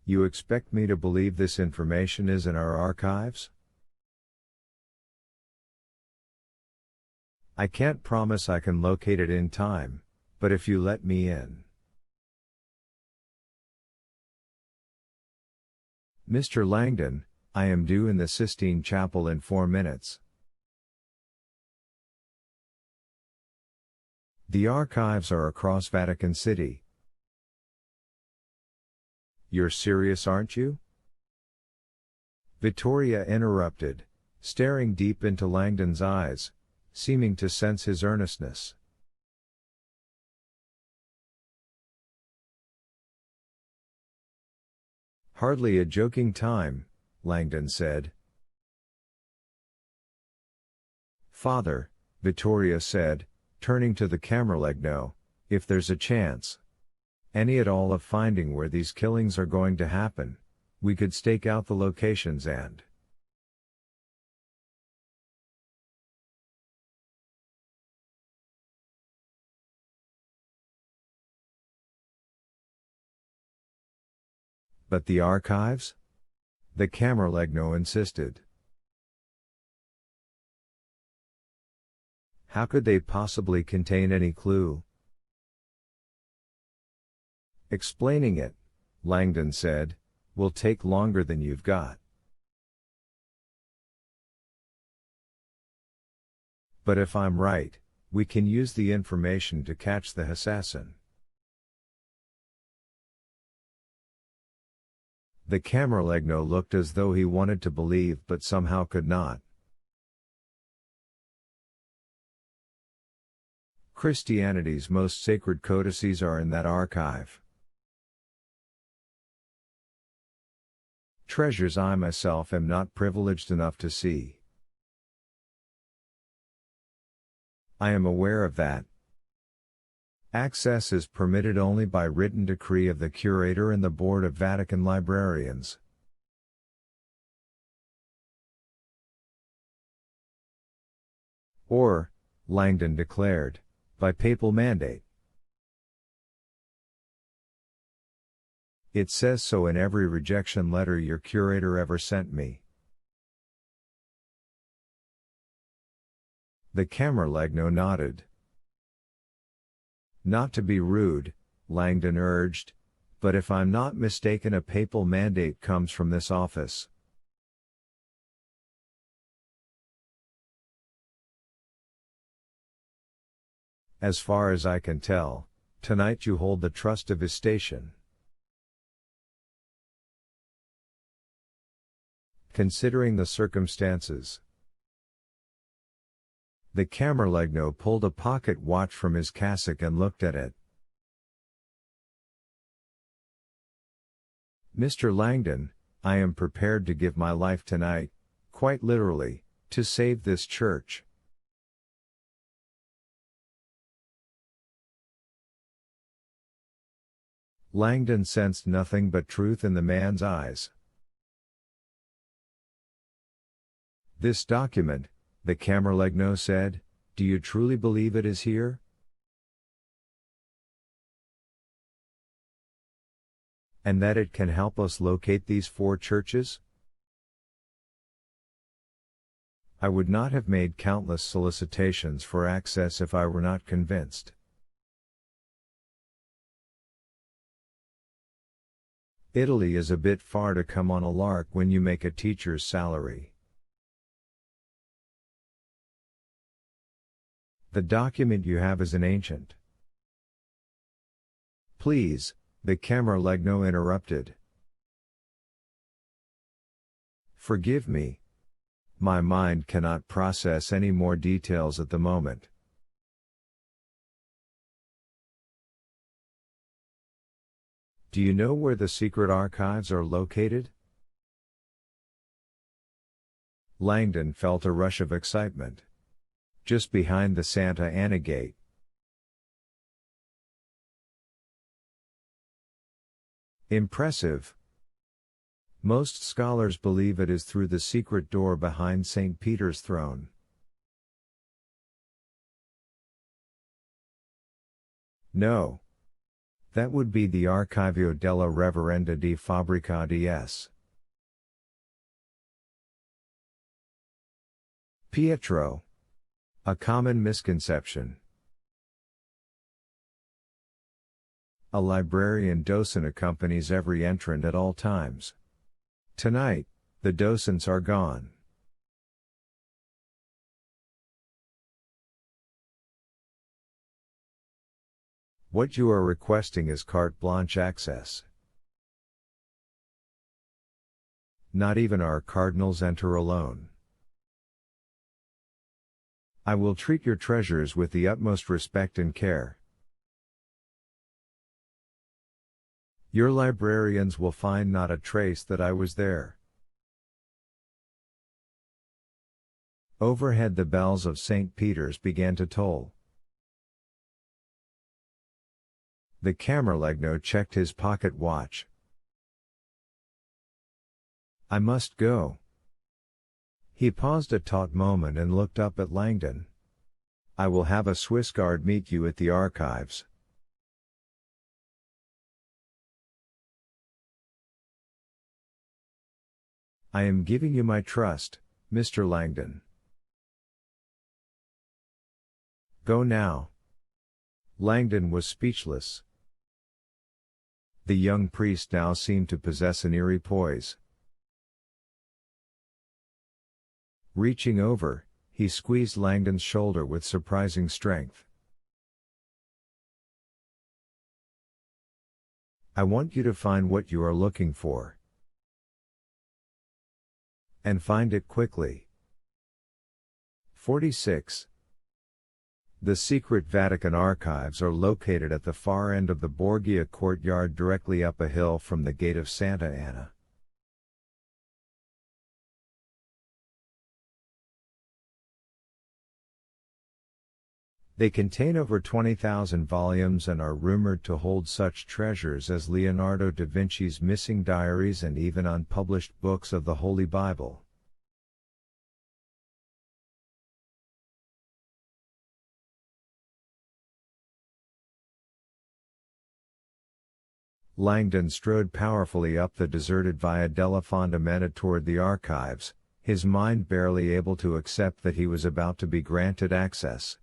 You expect me to believe this information is in our archives? I can't promise I can locate it in time, but if you let me in. Mr. Langdon, I am due in the Sistine Chapel in 4 minutes. The archives are across Vatican City. You're serious, aren't you? Vittoria interrupted, staring deep into Langdon's eyes, seeming to sense his earnestness. Hardly a joking time, Langdon said. Father, Vittoria said, turning to the camerlegno, if there's a chance, any at all, of finding where these killings are going to happen, we could stake out the locations and... But the archives? The camerlegno insisted. How could they possibly contain any clue? Explaining it, Langdon said, will take longer than you've got. But if I'm right, we can use the information to catch the assassin. The camerlegno looked as though he wanted to believe but somehow could not. Christianity's most sacred codices are in that archive. Treasures I myself am not privileged enough to see. I am aware of that. Access is permitted only by written decree of the curator and the Board of Vatican Librarians. Or, Langdon declared, by papal mandate. It says so in every rejection letter your curator ever sent me. The camerlegno nodded. Not to be rude, Langdon urged, but if I'm not mistaken, a papal mandate comes from this office. As far as I can tell, tonight you hold the trust of his station. Considering the circumstances. The camerlegno pulled a pocket watch from his cassock and looked at it. Mr. Langdon, I am prepared to give my life tonight, quite literally, to save this church. Langdon sensed nothing but truth in the man's eyes. This document, the camerlegno said, do you truly believe it is here? And that it can help us locate these 4 churches? I would not have made countless solicitations for access if I were not convinced. Italy is a bit far to come on a lark when you make a teacher's salary. The document you have is an ancient. Please, the camerlegno interrupted. Forgive me. My mind cannot process any more details at the moment. Do you know where the secret archives are located? Langdon felt a rush of excitement. Just behind the Santa Ana Gate. Impressive. Most scholars believe it is through the secret door behind St. Peter's throne. No. That would be the Archivio della Reverenda di Fabbrica ds. Pietro. A common misconception. A librarian docent accompanies every entrant at all times. Tonight, the docents are gone. What you are requesting is carte blanche access. Not even our cardinals enter alone. I will treat your treasures with the utmost respect and care. Your librarians will find not a trace that I was there. Overhead the bells of St. Peter's began to toll. The Camerlegno checked his pocket watch. I must go. He paused a taut moment and looked up at Langdon. I will have a Swiss guard meet you at the archives. I am giving you my trust, Mr. Langdon. Go now. Langdon was speechless. The young priest now seemed to possess an eerie poise. Reaching over, he squeezed Langdon's shoulder with surprising strength. I want you to find what you are looking for. And find it quickly. 46. The secret Vatican archives are located at the far end of the Borgia courtyard directly up a hill from the gate of Santa Anna. They contain over 20,000 volumes and are rumored to hold such treasures as Leonardo da Vinci's missing diaries and even unpublished books of the Holy Bible. Langdon strode powerfully up the deserted Via della Fondamenta toward the archives, his mind barely able to accept that he was about to be granted access.